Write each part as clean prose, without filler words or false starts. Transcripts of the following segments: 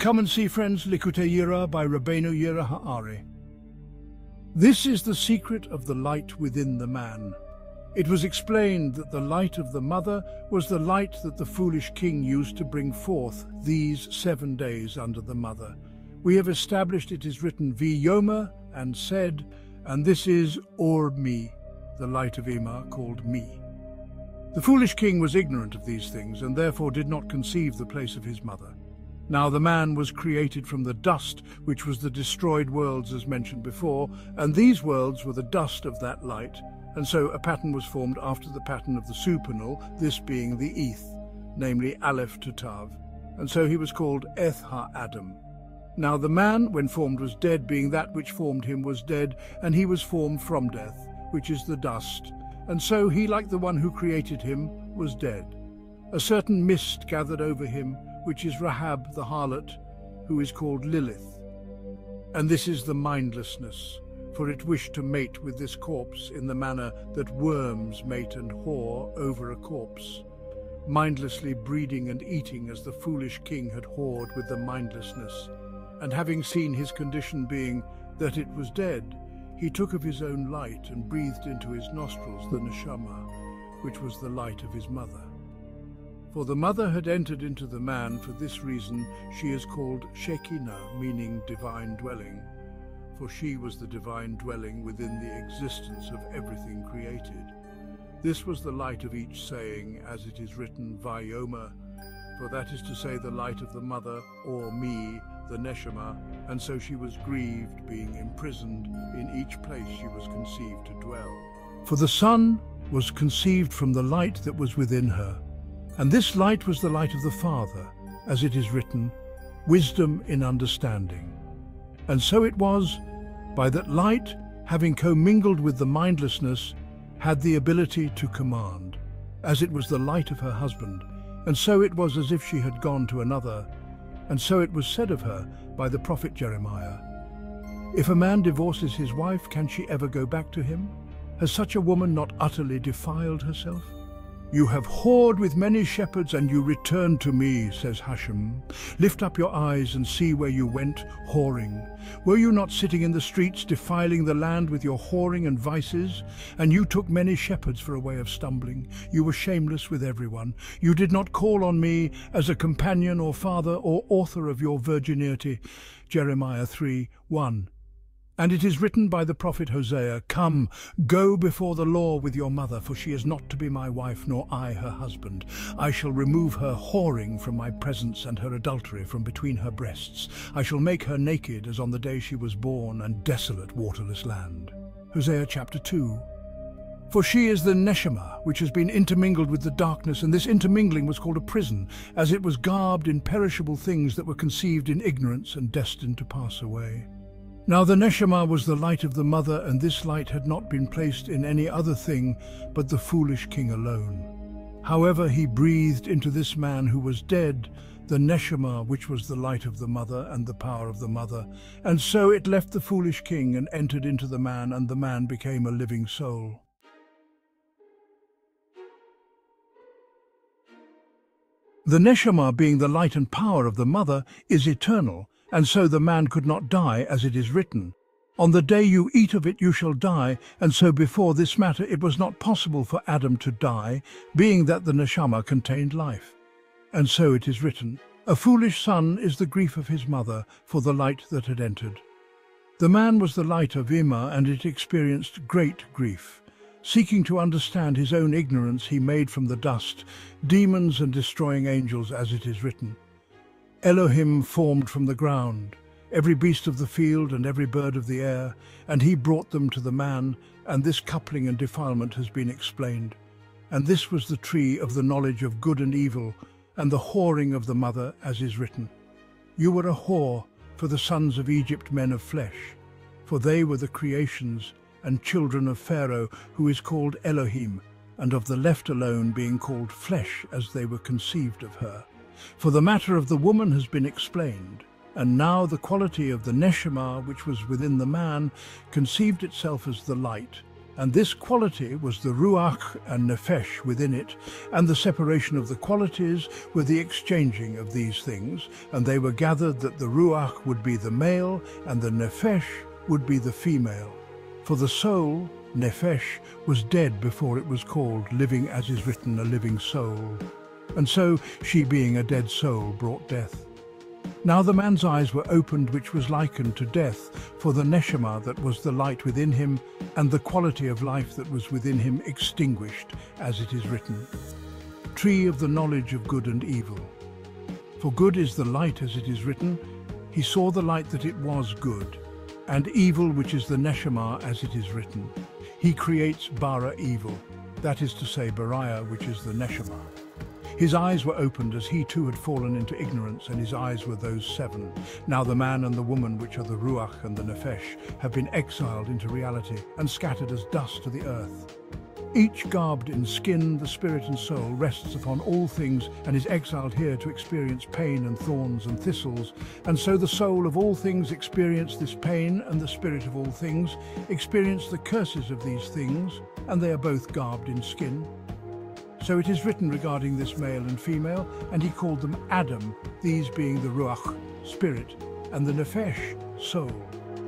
Come and see, friends, Likkutei Yirah by Likkutei Yirah. This is the secret of the light within the man. It was explained that the light of the mother was the light that the foolish king used to bring forth these 7 days under the mother. We have established it is written V'yomer and said, and this is or me, the light of Ima called me. The foolish king was ignorant of these things and therefore did not conceive the place of his mother. Now the man was created from the dust, which was the destroyed worlds as mentioned before, and these worlds were the dust of that light, and so a pattern was formed after the pattern of the supernal, this being the Eth, namely Aleph to Tav, and so he was called Eth ha-Adam. Now the man, when formed, was dead, being that which formed him was dead, and he was formed from death, which is the dust, and so he, like the one who created him, was dead. A certain mist gathered over him, which is Rahab the harlot, who is called Lilith. And this is the mindlessness, for it wished to mate with this corpse in the manner that worms mate and whore over a corpse, mindlessly breeding and eating as the foolish king had whored with the mindlessness. And having seen his condition being that it was dead, he took of his own light and breathed into his nostrils the neshama, which was the light of his mother. For the mother had entered into the man, for this reason she is called Shekinah, meaning divine dwelling, for she was the divine dwelling within the existence of everything created. This was the light of each saying, as it is written, V'yomer, for that is to say the light of the mother, or me, the neshama, and so she was grieved, being imprisoned in each place she was conceived to dwell. For the Son was conceived from the light that was within her, and this light was the light of the Father, as it is written, wisdom in understanding. And so it was, by that light, having commingled with the mindlessness, had the ability to command, as it was the light of her husband, and so it was as if she had gone to another, and so it was said of her by the prophet Jeremiah, if a man divorces his wife, can she ever go back to him? Has such a woman not utterly defiled herself? You have whored with many shepherds, and you return to me, says Hashem. Lift up your eyes and see where you went whoring. Were you not sitting in the streets, defiling the land with your whoring and vices? And you took many shepherds for a way of stumbling. You were shameless with everyone. You did not call on me as a companion or father or author of your virginity. Jeremiah 3:1. And it is written by the prophet Hosea, come, go before the law with your mother, for she is not to be my wife, nor I her husband. I shall remove her whoring from my presence and her adultery from between her breasts. I shall make her naked as on the day she was born, and desolate waterless land. Hosea chapter 2. For she is the neshama, which has been intermingled with the darkness, and this intermingling was called a prison, as it was garbed in perishable things that were conceived in ignorance and destined to pass away. Now the neshama was the light of the mother, and this light had not been placed in any other thing but the foolish king alone. However, he breathed into this man who was dead the neshama, which was the light of the mother and the power of the mother, and so it left the foolish king and entered into the man, and the man became a living soul. The neshama, being the light and power of the mother, is eternal, and so the man could not die, as it is written, on the day you eat of it you shall die, and so before this matter it was not possible for Adam to die, being that the neshama contained life. And so it is written, a foolish son is the grief of his mother, for the light that had entered. The man was the light of Ima, and it experienced great grief. Seeking to understand his own ignorance, he made from the dust demons and destroying angels, as it is written. Elohim formed from the ground every beast of the field and every bird of the air, and he brought them to the man, and this coupling and defilement has been explained. And this was the tree of the knowledge of good and evil, and the whoring of the mother, as is written. You were a whore for the sons of Egypt, men of flesh, for they were the creations and children of Pharaoh, who is called Elohim, and of the left alone being called flesh, as they were conceived of her. For the matter of the woman has been explained, and now the quality of the neshama which was within the man conceived itself as the light, And this quality was the ruach and nefesh within it, and the separation of the qualities were the exchanging of these things, and they were gathered that the ruach would be the male and the nefesh would be the female. For the soul, nefesh, was dead before it was called living, as is written, a living soul. And so she, being a dead soul, brought death. Now the man's eyes were opened, which was likened to death, for the neshama that was the light within him, and the quality of life that was within him extinguished, as it is written, Tree of the knowledge of good and evil. For good is the light, as it is written, He saw the light that it was good, and evil, which is the neshama, as it is written, He creates bara evil, that is to say, bariah, which is the neshama. His eyes were opened as he too had fallen into ignorance, and his eyes were those 7. Now the man and the woman, which are the ruach and the nefesh, have been exiled into reality and scattered as dust to the earth. Each garbed in skin, the spirit and soul, rests upon all things and is exiled here to experience pain and thorns and thistles. And so the soul of all things experienced this pain, and the spirit of all things experienced the curses of these things, and they are both garbed in skin. So it is written regarding this male and female, and he called them Adam, these being the ruach, spirit, and the nefesh, soul.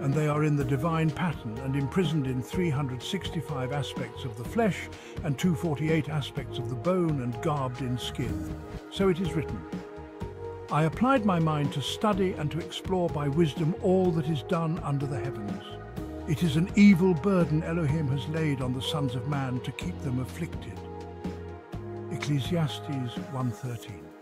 And they are in the divine pattern and imprisoned in 365 aspects of the flesh and 248 aspects of the bone, and garbed in skin. So it is written, I applied my mind to study and to explore by wisdom all that is done under the heavens. It is an evil burden Elohim has laid on the sons of man to keep them afflicted. Ecclesiastes 1:13.